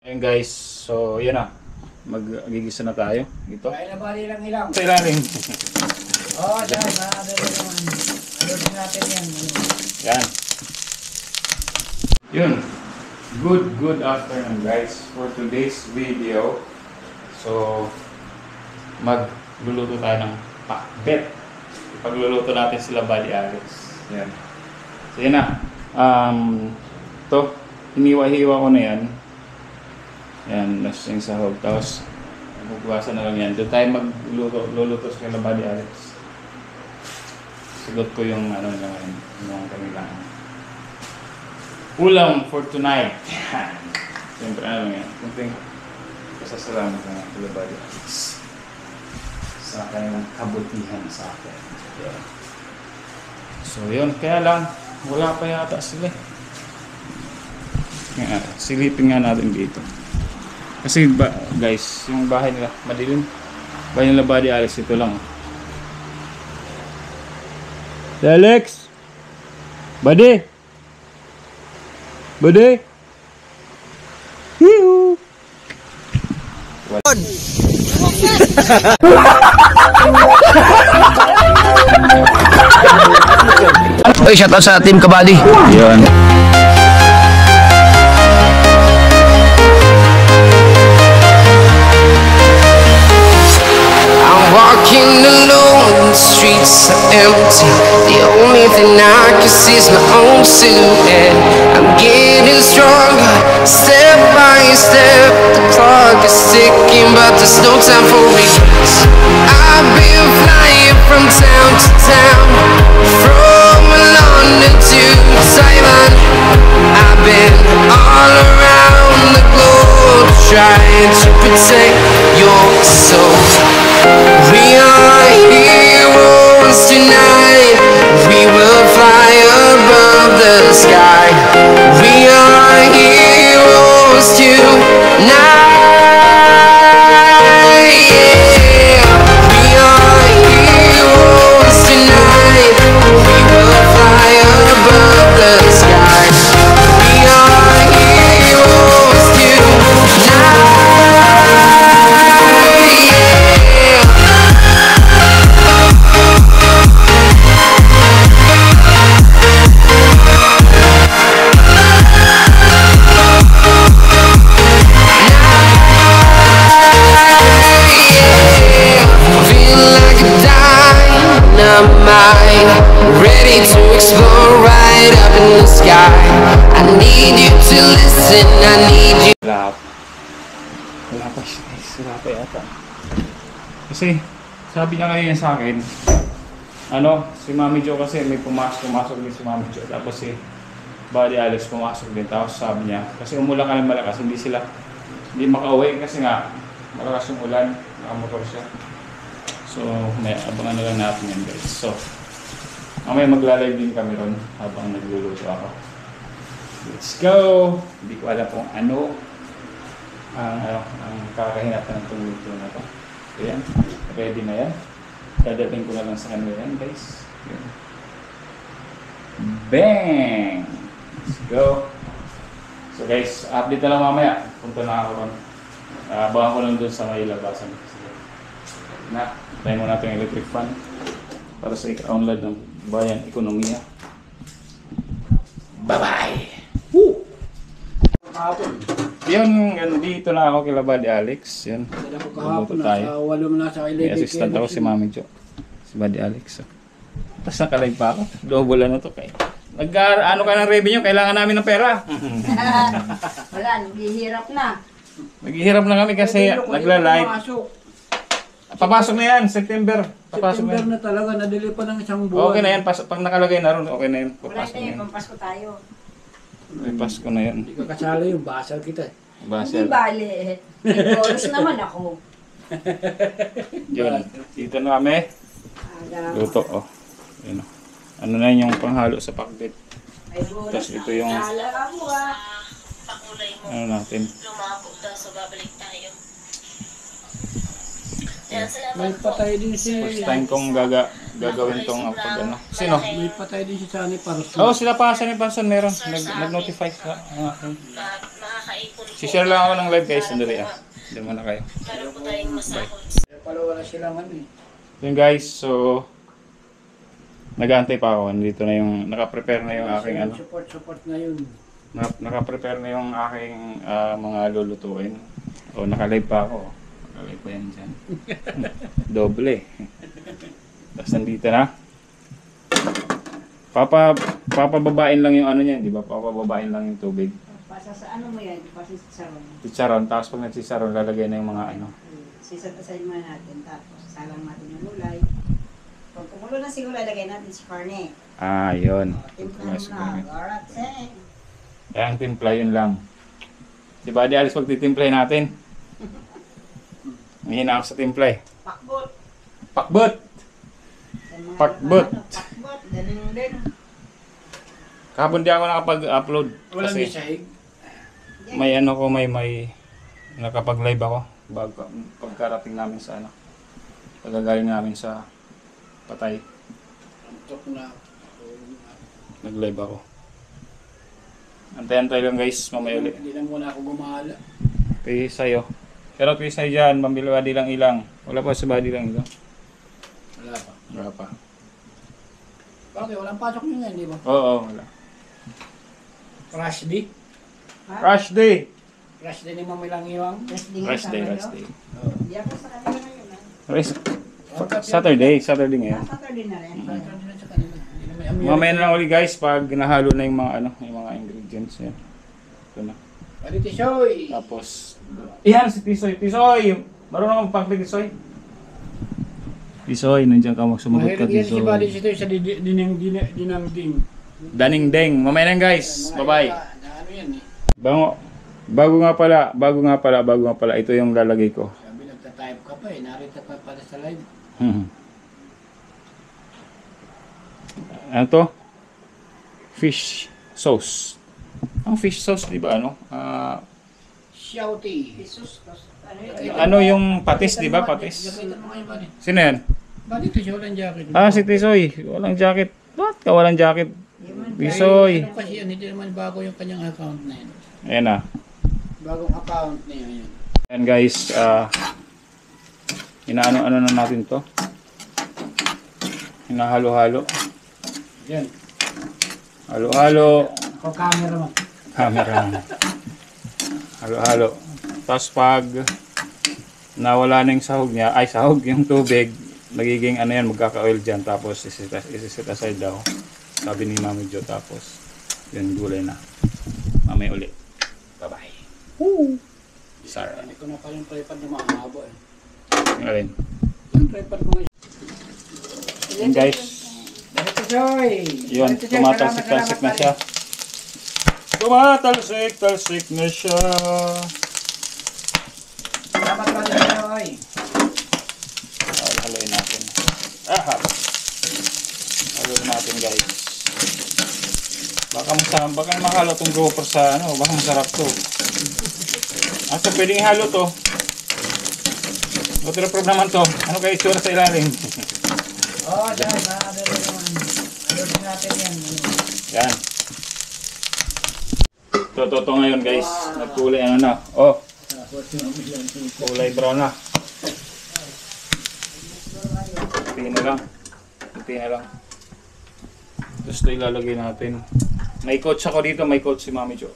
Ayun guys, so yun na. Mag-gigisa na tayo. Ito. Kaya na bali lang ilang. Ito ilalim. Oo, dyan. Ano natin yan. Yan. Yun. Good afternoon guys. For today's video, so magluluto tayo ng pakbet. Pagluluto natin sila Buddy Alex. Yan. So yun na. Ito. Hiniwa-hiwa ko na yan. Yan, nasa yung sahog. Tapos, magbuwasan na lang yan. Doon tayo magluluto sa kila Buddy Alex. Sagot ko yung ano nila ngayon. Yung kanilang ulam for tonight. Siyempre, ano yan. Kunting pasasalamat na kila Buddy Alex sa kanilang kabutihan sa akin. Yeah. So, yun. Kaya lang, wala pa yata sila. Silipin nga natin dito. Kasi guys, yung bahay nila madilim. Bahay nila Buddy Alex, ito lang. Alex! Buddy! Buddy! Hiu! Oy, shout out sa Team Kabali. Yun. Walking alone, the streets are empty. The only thing I can see is my own silhouette. I'm getting stronger, step by step. The clock is ticking, but there's no time for regrets. I've been flying from town to town, from London to Taiwan. I've been all around the globe, trying to protect your soul. We are heroes tonight. We will fly above the sky. We are heroes tonight. Yeah. We are heroes tonight. We will fly above the sky. We are heroes tonight. Ready to explore right up in the sky. I need you to listen, I need you. Wala pa siya guys, wala pa yata. Kasi sabi niya kanina sa akin, ano, si Mami Jo kasi may pumasok din si Mami Jo. Tapos si Buddy Alex pumasok din. Tapos sabi niya, kasi umulan ka ng malakas, hindi makauwi kasi nga malakas yung ulan, nakamotor siya. So, may abangan na lang natin yan guys. So, mamaya magla-live din kami ron habang nagluluto ako. Let's go! Hindi ko alam kung ano ang kakahinatan ng tumuto na to. So yan, ready na yan. Dadating ko na lang sa kanila yan guys. Yan. Bang! Let's go! So guys, update na lang mamaya. Punta na ako ron. Abangan ko lang dun sa may labasan. Na, tayo mo natin yung electric fan para sa ika-unlad ng bayan ekonomiya. Bye-bye! Woo! Yan, dito na ako kila Buddy Alex. Yan. Luluto tayo. May assistant ako si Mami Jo. Si Buddy Alex. So. Tapos nakalive pa ako. Double na to kay. Ano ka ng revenue? Kailangan namin ng pera. Wala, naghihirap na. Naghihirap na kami kasi nagla-live. Papasok na yan, September. Papasok September na talaga, nadili pa ng isang buwan. Okay na yan, pag nakalagay na ron, okay na yan. Papasok na yan. Pampasko tayo. May Pasko na yan. Hindi ka kasali yung basal kita. Hindi Basel. bali. May bonus naman ako. Yun, dito na kami. Luto, oh. Yun, oh. Ano na yun yung panghalo sa pakbet. May bonus. Tapos ito yung, Naalala mo pakulay mo. ano natin. Lumabo daw, so babalik tayo. May patay din si... First time kong gagawin tong pag ano. Sino? May patay din si Sunny Parson. Oh, sila pa, Sunny Parson meron. Nag-notify sa akin. nakaipon po. Si-share lang ako ng live guys, sandali ah. Hindi mo na kayo. Meron po tayong masahod. Kaya pala wala silang ano eh. Yun guys, so nag-aantay pa ako. Nandito na yung, naka-prepare na yung aking ano. Support na yun. Naka-prepare na yung aking mga lulutuin. O, naka-live pa ako. Naka-live pa yan dyan. Doble. Tapos nandito na. Papababain lang yung ano niyan, di ba? Papababain lang yung tubig. Pasa sa ano mo yan, pasa sa saron. Chicharon, tapos pag nagchicharon, lalagay na yung mga ano. Sisat-aside muna natin, tapos salang natin yung gulay. Pag kumulo na siguro, lagay natin si Carne. Ah, yun. Timpla mo na, alright, say. Kaya ang timpla yun lang. Di ba, di alis pagtitimplahin natin? Mahina ako sa timpla eh. Pakbot. Pakbot! Pakbot. Pakbot, ganun din. Kahapon di ako nakapag-upload. Walang Kasi isahig. may ano ko, may nakapag-live ako. Pagkarating namin sa ano. Pagkagaling namin sa Patay. Antok na. Nag-live ako. Antayan tayo lang guys, mamaya ulit. Hindi na muna ako gumala. Kaya sa'yo. Shoutout kayo sa'yo dyan, Badi lang ilang. Wala pa sa badi lang ilang. Wala pa. Wala pa. Bakit? Walang pasok nyo yan, di ba? Oo, wala. Rush day. Rush day! Rush day ni Mami Langiwang. Rush day, rush day. Hindi ako sa kanila ngayon. Saturday ngayon. Saturday na rin. Saturday na sa kanila. Hindi na may American. Mamaya na lang ulit guys, pag nahalo na yung mga ano, yung mga ingredients. Yan. Ito na. Bali Tisoy. Tapos, yan si Tisoy. Tisoy! Marunong magpaklig Tisoy? Tisoy, nandiyan ka magsumagot ka Mahilig yan si Bali Tisoy. Tisoy sa dinangding. Daning-deng. Mamaya na guys. Bye-bye. Ano yan eh. Bago nga pala, ito yung lalagay ko. Sabi nagta-type ka pa eh. Narito pa pala sa live. Ano to? Fish sauce. Ang fish sauce, di ba ano? Shouty. Jesus, Ano yung patis, di ba? Patis. Jaketan mo ngayon Bali. Sino yan? Bali Tisoy walang jacket. Si Tisoy. Walang jacket. Bakit ka walang jacket? Tisoy. Ano kasi yan, hindi naman bago yung kanyang account na yun. Ayan na. Bagong account na yun. Ayan guys. Inaano-ano na natin to. Hinahalo-halo. Yan. Halo-halo. Ako camera mo. Camera. Halo-halo. Tapos pag nawala na yung sahog niya, sahog yung tubig, nagiging ano yan, magkaka-oil dyan. Tapos isi-set aside daw. Sabi ni Mami Jo. Tapos yun, gulay na. Mamaya ulit. Bye-bye. Woo! Sarap. Hindi ko na pa yung tripod na mahaba eh. Ngayon. Yung tripod mo ngayon. Yun guys. Bali Tisoy. Yun, Bali Tisoy, tumatalsik-talsik na siya. Tumatalsik-talsik na siya. Salamat Bali Tisoy. Haluin natin. Haluin natin guys. Baka makalo itong gopher sa ano, baka masarap to. So pwedeng ihalo to. Waterproof naman to. Ano kayo itsura sa ilalim? Dahil makakadali naman. Ano din natin yan. Yan. Ito ngayon guys. Nagkulay ano na. Oh, kulay brown na. Kunti na lang. Tapos ito ilalagay natin. May coach ako dito. May coach si Mami Jo.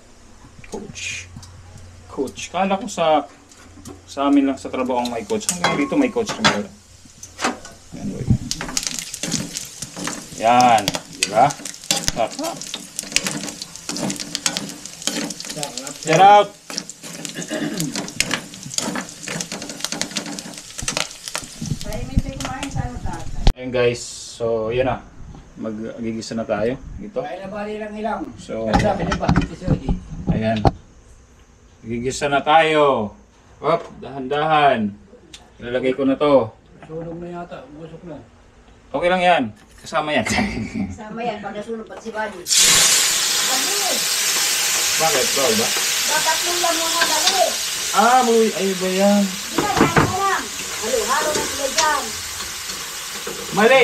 Coach. Kala ko sa amin lang sa trabaho ang may coach. Hanggang dito may coach rin pala. Yan, wait. Yan. Diba? Sarap. Sarap. Tayo may kumain sa ano tatay. Ayun guys. So, yun na. Magigisa na tayo. Dito. Kaya na Bali lang ilang. So, Sabi ni Bali Tisoy. ayan. Gigisa na tayo. Hop, dahan-dahan. Ilalagay ko na to. Sunog na yata. Busok na. Okay lang yan. Kasama yan. Sama yan, pag nasunod pati si Buddy. Buddy! Bakit? Bawal ba? Tatlong lang muna dali. Ay ba yan? Sila, kaya mo lang. Halo na sila dyan. Mali!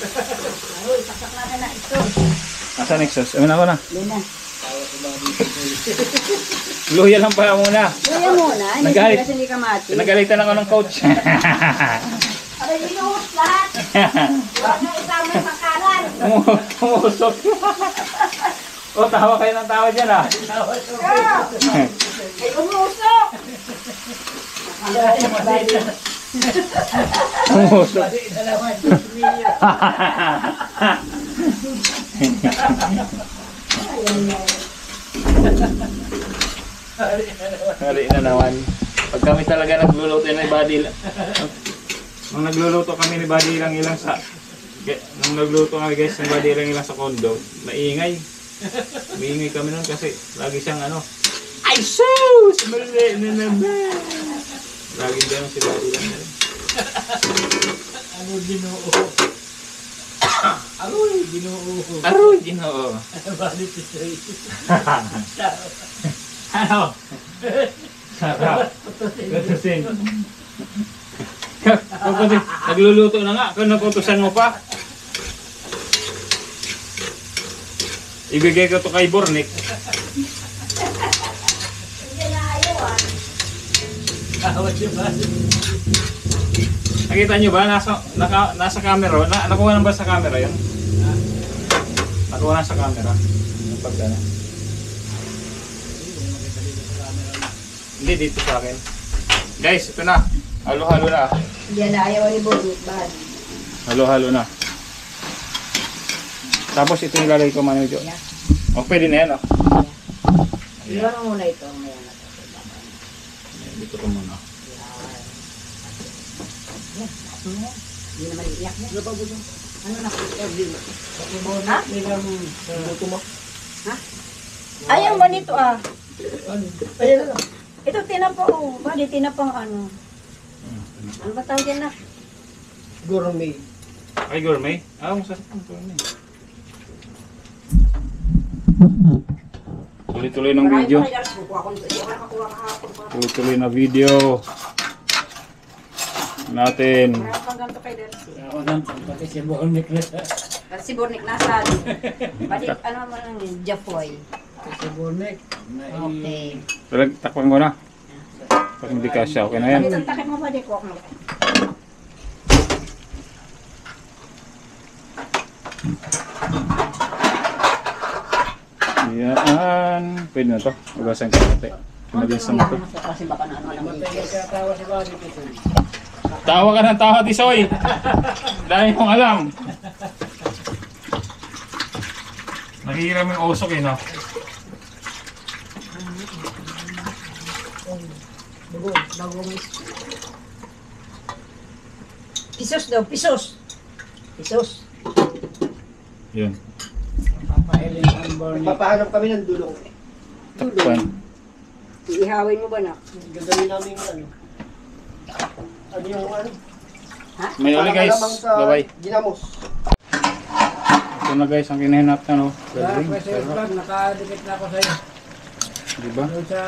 Halo, saksak natin na ito. Nasaan exhaust? Amin ako na. Yan na. Luya lang pala muna. Kaya muna, hindi Nagalit. kasi hindi ka mati. Pinagalitan ako ng coach. Aray, binuhos lahat. Huwag na isama yung makanan. Tumusok. O, tawa kayo ng tawa dyan ah. Ay, umusok. Tumusok. Hari na naman. Pag kami talaga nagluluto ni Buddy lang. Nung nagluluto kami ni Buddy lang ilang sa... Nung nagluto kami guys ng Buddy lang ilang sa condo, maingay. Maingay kami nun kasi lagi siyang ano, ay sus! Mali na naman! Laging gano'n si Buddy lang. Ano ginoo? Aroy, ginoo. Aroy, ginoo. Balik ito eh. Ano? Sarap. Kutusin. Kutusin. Nagluluto na nga. Kung nakutusan mo pa. Ibigay ko to kay Bornik. Awat yung balik. Nakita nyo ba? Nasa camera. Nakuha na ba sa camera yun? Nakuha na sa camera. Yung pagkana. Hindi, dito sa akin. Guys, ito na. Halo-halo na. Yan na, ayaw ni Bonnie. Bad. Halo-halo na. Tapos ito yung lalagay ko manudyo. Yeah. O, pwede na yan, o. Iwan mo muna ito. Mamaya na ito. Dito ko muna. Hindi naman iiyak niya. Ano na? Ha? Ha? Ayaw mo nito ah. Ito tinapa oh. Bali tinapang ano. Ano ba tawag yan na? Gourmet. Ay, gourmet? Ah, masarap ang gourmet. Tuloy-tuloy ng video. Tuloy-tuloy na video natin. Marami pang ganito kay Darcy. Ako lang, pati si Bornik na. Si Bornik nasa bali ano mo lang yun, Jafoy. Si Bornik. Okay. Takpan ko na. Pag hindi kasya, okay na yan. Ano takip mo ba di ko? Yan. Pwede na to. Ugasan ko natin. Pinagisa mo to. Kasi baka na ano lang Matay ka tawa si Bornik ito. Tawa ka ng tawa, Tisoy. Dahil mong alam. Nahihiram yung usok eh, no? Pisos daw, pisos. Pisos. Yun. Papailin ang Bornik. Papahanap kami ng dulong. Takpan. Iihawin mo ba na? Gagawin namin yung ano. Ano yung ano? May uli guys. Alamang sa Bye-bye. Ginamos. Ito na guys, ang kinahinap na, no? Kaya Galing. kasi vlog, nakadikit na ako sa'yo. Diba? Doon sa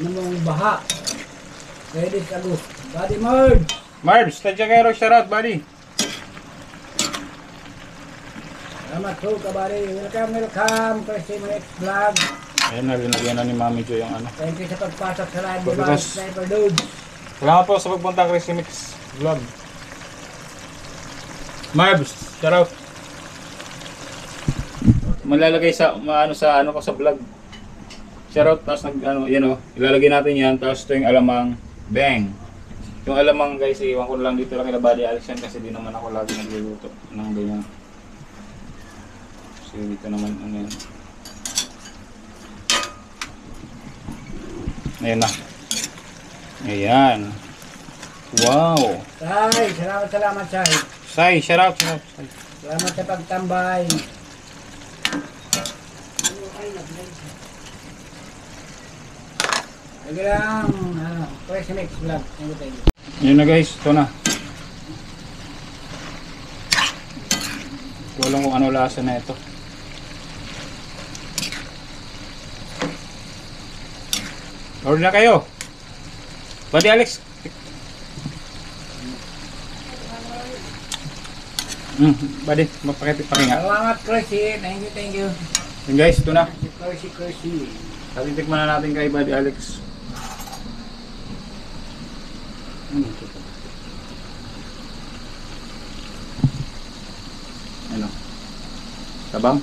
namang baha. Ready ka lo. Body mode. Marbs, tadya kayo, shoutout, buddy. Salamat po kabari. Welcome, welcome. Kasi next vlog. Ayun na, linagyan na ni Mami Jo yung ano. Thank you sa pagpasok sa live. Pagkakas- Sniper Dude. Salamat po sa pagpunta kay Crazy Mix Vlog. Marbs, shoutout. Malalagay sa maano sa ano ko sa vlog. Shoutout, tapos nag ano, yan oh, ilalagay natin yan, tapos ito yung alamang bang. Yung alamang guys, iwan ko lang dito lang kila Buddy Alex yan kasi di naman ako lagi nagluluto ng ganyan. So dito naman ano yan. Ayan na. Ayan. Wow. Say, salamat Say. Sai, shoutout. Salamat sa pagtambay. Lagi lang, ano, Crazy Mix vlog. Thank you. Yun na guys, ito na. Ito lang kung ano lasa na ito. Order na kayo. Buddy Alex. Buddy, magpakipakinga. Salamat Crazy. Thank you. Yun guys, ito na. Si Percy. Tatitikman na natin kay Buddy Alex. Ano? Tabang?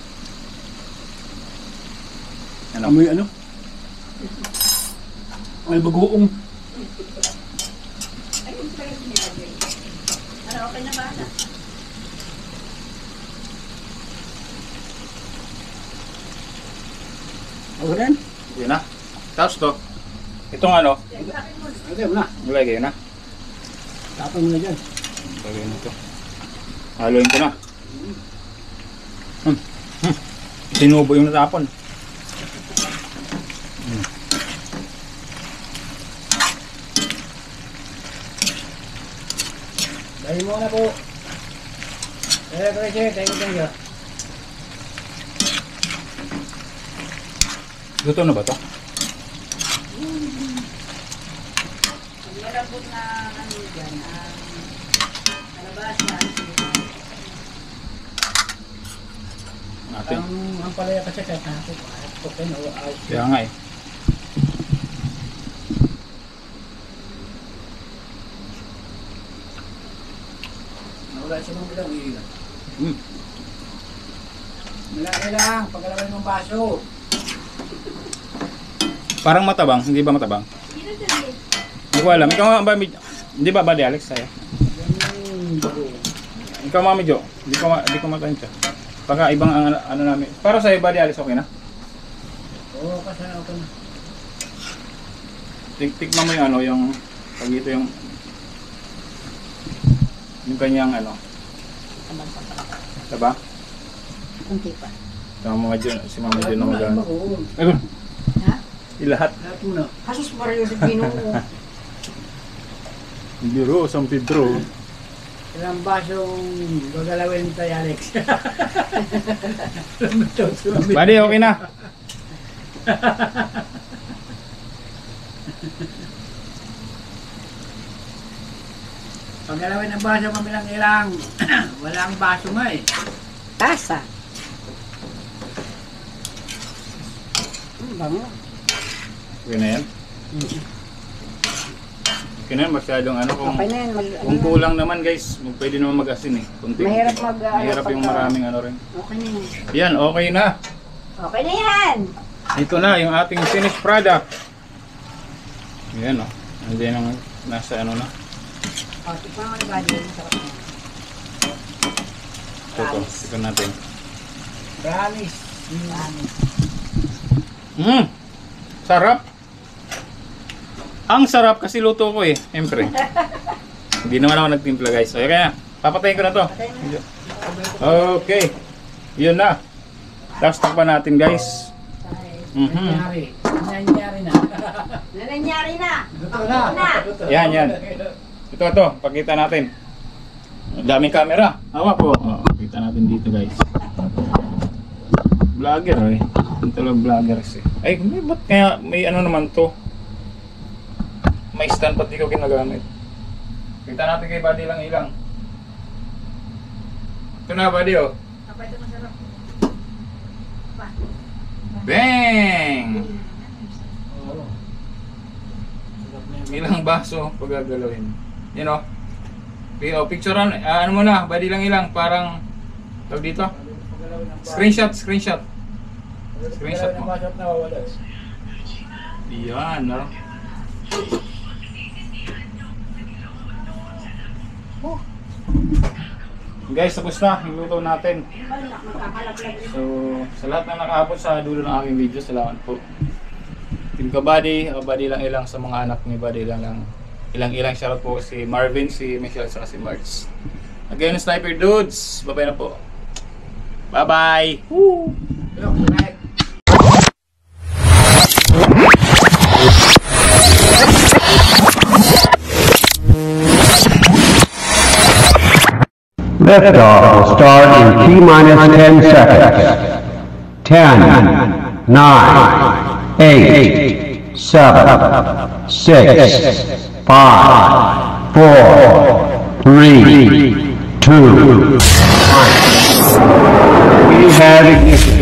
Ano? Amoy ano? May bagoong. Ayun pala yung nilagay. Ano, okay na ba? Ako rin? Yun na. Tapos to. Itong ano, Okay mo na. ilagay na. Tapon mo na dyan. Ilagay na to. Haluin ko na. Sinubo yung natapon. Dahil mo na po. Thank you. Luto na ba to? Ang malambot na ano dyan, kalabasa. Natin. Ang palaya kasi kahit natin. Okay na. Kaya nga eh. Nawala siya ng bilang iilan. Mm. Malaki lang. Pagkalawin ng baso. Parang matabang, hindi ba matabang? Hindi ko alam. Ikaw nga ba, hindi ba Buddy Alex sa'yo? Yan bago. Ikaw Mami Jo, hindi ko matansya. Baka ibang ano namin. Para sa'yo Buddy Alex, okay na? Oo, kasi ako na. Tikman mo yung ano, yung pag ito yung kanyang ano, diba? Kunti pa. Tama mga dyan, si Mama dyan na mag-ano. Bago. Ayun, Ha? lahat. Lahat mo na. Kasus Mario de Binuo. Biro, San Pedro. Ilang basong gagalawin tayo, Alex. Buddy, okay na. Paggalawin ng baso, mabilang ilang. Walang baso nga eh. Tasa. Bango. Okay na yan. Okay na yan, masyadong ano kung... Okay na yan. Kung kulang naman guys, pwede naman mag-asin eh. Kunti. Mahirap Mahirap yung maraming ano rin. Okay na yan. Yan, okay na. Okay na yan. Ito na yung ating finished product. Yan o. Nandiyan ang nasa ano na. O, tikman mo ni Buddy. Sarap na. Ito, tignan natin. Promise. Sarap. Ang sarap kasi luto ko eh. Siyempre. Hindi naman ako nagtimpla guys. So, kaya papatayin ko na to. Okay. Yun na. Tapos takpan natin guys. Nangyari. Nangyari na. Nangyari na. Luto na. Yan, yan. Ito, pakita natin. Ang daming camera. Hawak ko. Oh, pakita natin dito guys. Vlogger eh. Ito lang vloggers eh. Ay, ba't kaya may ano naman to? May stand pati ko ginagamit. Kita natin kay Buddy lang ilang. Ito na Buddy oh. Apa ito masarap? Bang! Oo. Ilang baso pagagalawin. Yan oh. Picturean, ano mo na, Buddy lang ilang. Parang, tawag dito? Screenshot. Screenshot mo. Yan no. Guys, tapos na yung luto natin. So, sa lahat na nakaabot sa dulo ng aking video, salamat po. Team Kabady, Buddy lang ilang sa mga anak ni Buddy lang ilang shoutout po si Marvin, si Michelle, at si Marks. Again, Sniper Dudes, bye-bye na po. Bye-bye! Woo! Liftoff will start in T-minus 10 seconds. 10, 9, 8, 7, 6, 5, 4, 3, 2, 1. We have ignition.